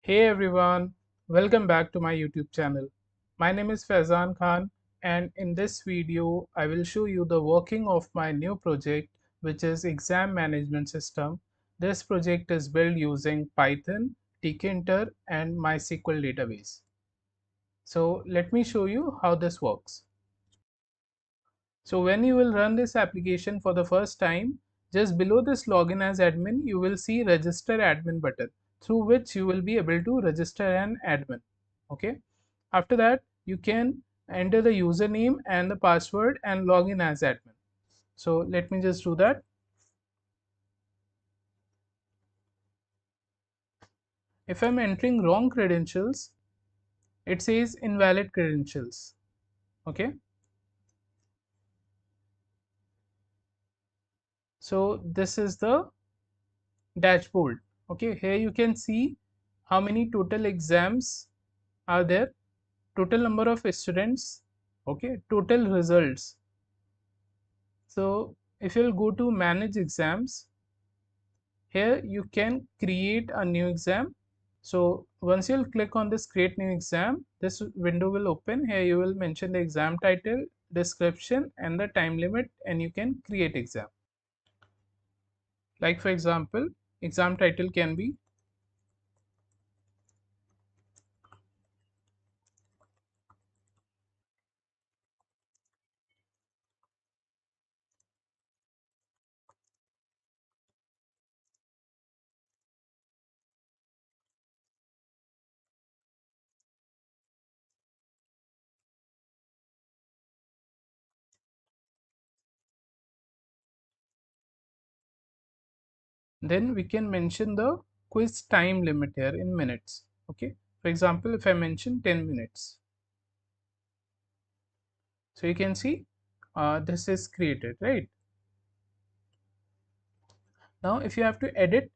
Hey everyone, welcome back to my YouTube channel. My name is Faizan Khan, and in this video I will show you the working of my new project, which is exam management system. This project is built using Python, Tkinter and MySQL database. So let me show you how this works. So when you will run this application for the first time, just below this login as admin, you will see register admin button through which you will be able to register an admin. Okay. After that, you can enter the username and the password and log in as admin. So let me just do that. If I'm entering wrong credentials, it says invalid credentials. Okay. So this is the dashboard. Okay. Here you can see how many total exams are there, total number of students, okay, total results. So if you'll go to manage exams, here you can create a new exam. So once you'll click on this create new exam, this window will open. Here you will mention the exam title, description and the time limit, and you can create exam. Like for example, exam title can be then we can mention the quiz time limit here in minutes. Okay, for example, if I mention 10 minutes, so you can see this is created, right? Now if you have to edit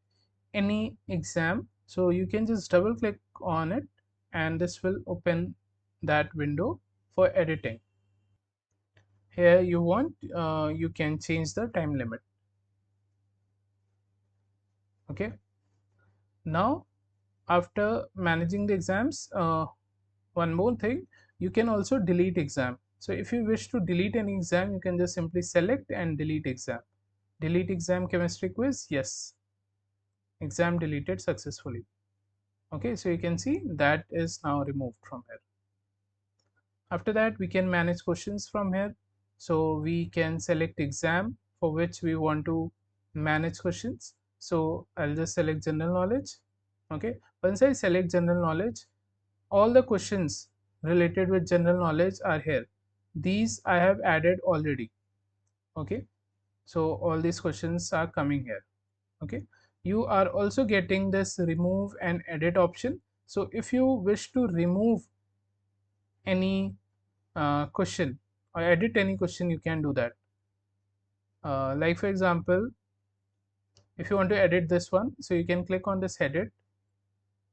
any exam, so you can just double click on it and this will open that window for editing. Here you want you can change the time limit. Okay, now after managing the exams, one more thing, you can also delete exam. So if you wish to delete any exam, you can just simply select and delete exam. Delete exam chemistry quiz, yes, exam deleted successfully. Okay, so you can see that is now removed from here. After that, we can manage questions from here. So we can select exam for which we want to manage questions. So I'll just select general knowledge. Okay, once I select general knowledge, all the questions related with general knowledge are here. These I have added already. Okay, so all these questions are coming here. Okay, you are also getting this remove and edit option. So if you wish to remove any question or edit any question, you can do that. Like for example, if you want to edit this one, so you can click on this edit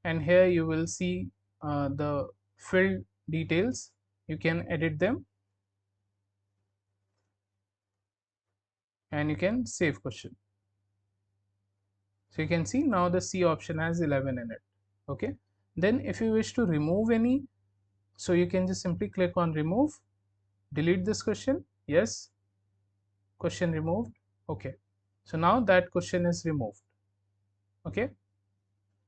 and here you will see the field details. You can edit them and you can save question. So you can see now the C option has 11 in it. Okay, then if you wish to remove any, so you can just simply click on remove, delete this question, yes, question removed. Okay, so now that question is removed. Okay,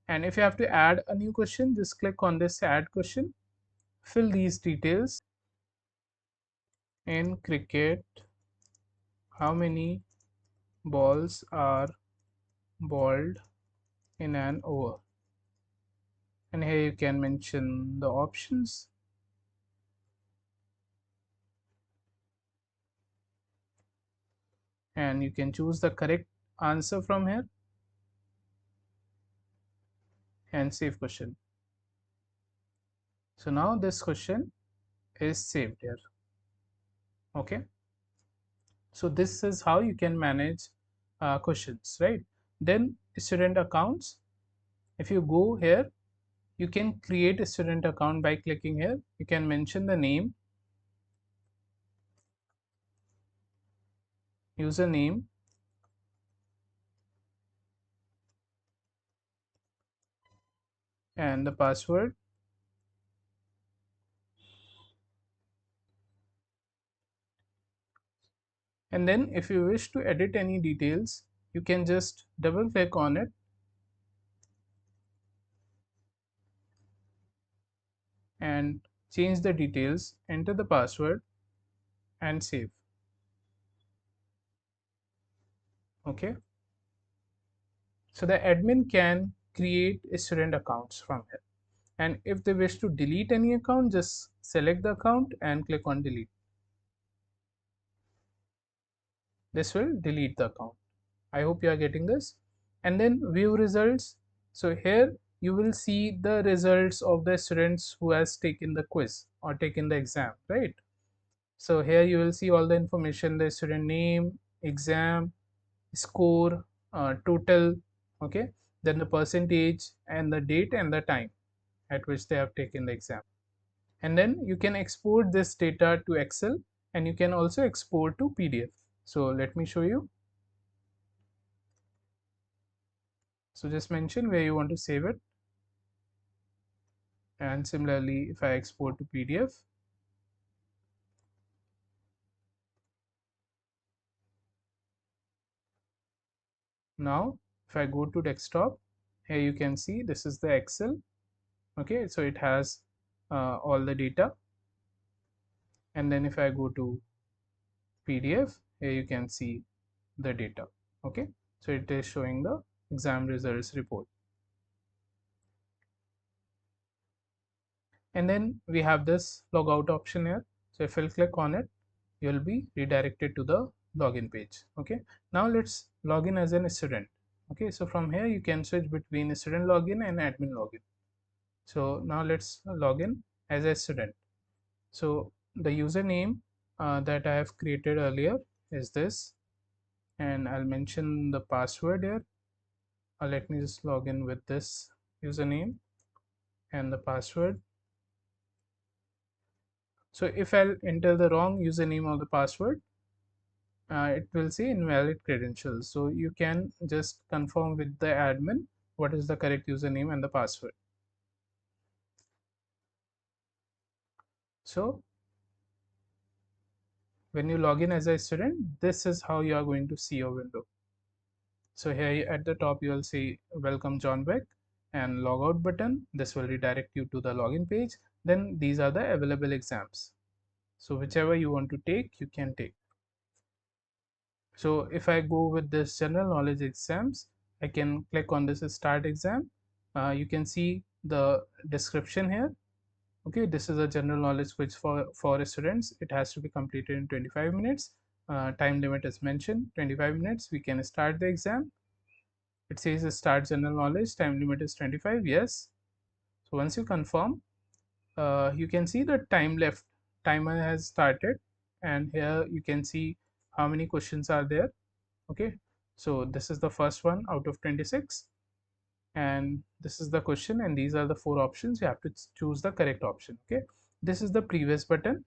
and if you have to add a new question, just click on this add question, fill these details. In cricket, how many balls are bowled in an over? And here you can mention the options and you can choose the correct answer from here and save question. So now this question is saved here. Okay, so this is how you can manage questions, right? Then student accounts, if you go here, you can create a student account by clicking here. You can mention the name, username, and the password. And then if you wish to edit any details, you can just double click on it and change the details, enter the password and save. Okay, so the admin can create student accounts from here, and if they wish to delete any account, just select the account and click on delete. This will delete the account. I hope you are getting this. And then view results. So here you will see the results of the students who has taken the quiz or taken the exam, right? So here you will see all the information, the student name, exam, score, total, okay, then the percentage and the date and the time at which they have taken the exam. And then you can export this data to Excel, and you can also export to PDF. So let me show you. So just mention where you want to save it, and similarly if I export to PDF, now if I go to desktop, here you can see this is the Excel. Okay, so it has all the data, and then if I go to PDF, here you can see the data. Okay, so it is showing the exam results report. And then we have this logout option here. So if I'll click on it, you'll be redirected to the login page. Okay, now let's log in as an student. Okay, so from here you can switch between student login and admin login. So now let's log in as a student. So the username that I have created earlier is this, and I'll mention the password here. Let me just log in with this username and the password. So if I'll enter the wrong username or the password, it will say invalid credentials. So you can just confirm with the admin what is the correct username and the password. So when you log in as a student, this is how you are going to see your window. So here at the top you will see welcome John Beck and logout button. This will redirect you to the login page. Then these are the available exams. So whichever you want to take, you can take. So if I go with this general knowledge exams, I can click on this start exam. You can see the description here. Okay, this is a general knowledge quiz for students. It has to be completed in 25 minutes. Time limit is mentioned 25 minutes. We can start the exam. It says start general knowledge, time limit is 25. Yes. So once you confirm, you can see the time left. Timer has started, and here you can see how many questions are there. Okay, so this is the first one out of 26, and this is the question, and these are the four options. You have to choose the correct option. Okay, this is the previous button.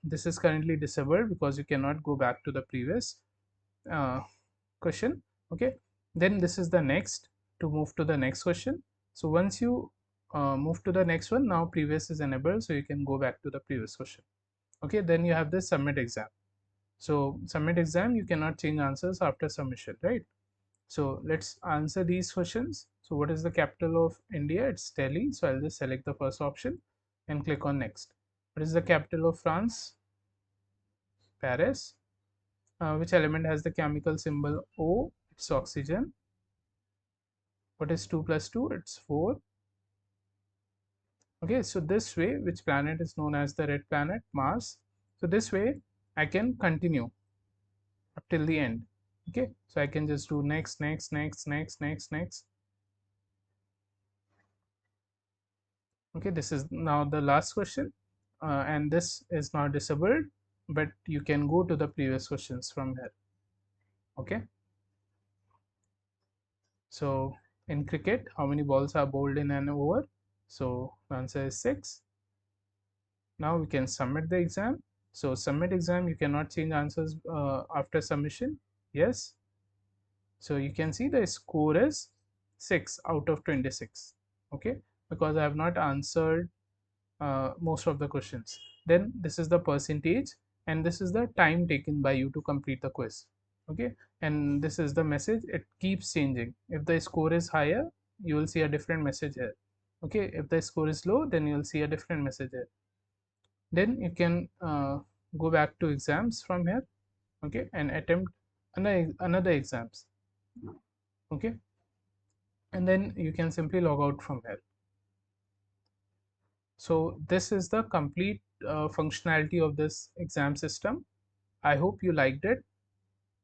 This is currently disabled because you cannot go back to the previous uh, question. Okay, then this is the next, to move to the next question. So once you move to the next one, now previous is enabled, so you can go back to the previous question. Okay, then you have this submit exam. So submit exam, you cannot change answers after submission, right? So let's answer these questions. So what is the capital of India? It's Delhi. So I'll just select the first option and click on next. What is the capital of France? Paris. Which element has the chemical symbol O? It's oxygen. What is 2 plus 2? It's 4. Okay, so this way, which planet is known as the red planet? Mars. So this way I can continue up till the end. Okay, so I can just do next, next, next, next, next, next. Okay, this is now the last question, and this is now disabled, but you can go to the previous questions from here. Okay, so in cricket, how many balls are bowled in an over? So the answer is 6. Now we can submit the exam. So submit exam, you cannot change answers after submission. Yes, so you can see the score is 6 out of 26. okay, because I have not answered most of the questions. Then this is the percentage, and this is the time taken by you to complete the quiz, okay. And this is the message, it keeps changing. If the score is higher, you will see a different message here, okay. If the score is low, then you will see a different message here. Then you can go back to exams from here, okay, and attempt another exams, okay, and then you can simply log out from here. So this is the complete functionality of this exam system. I hope you liked it.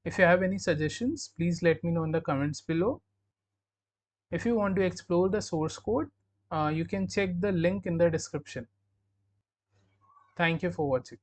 If you have any suggestions, please let me know in the comments below. If you want to explore the source code, you can check the link in the description. Thank you for watching.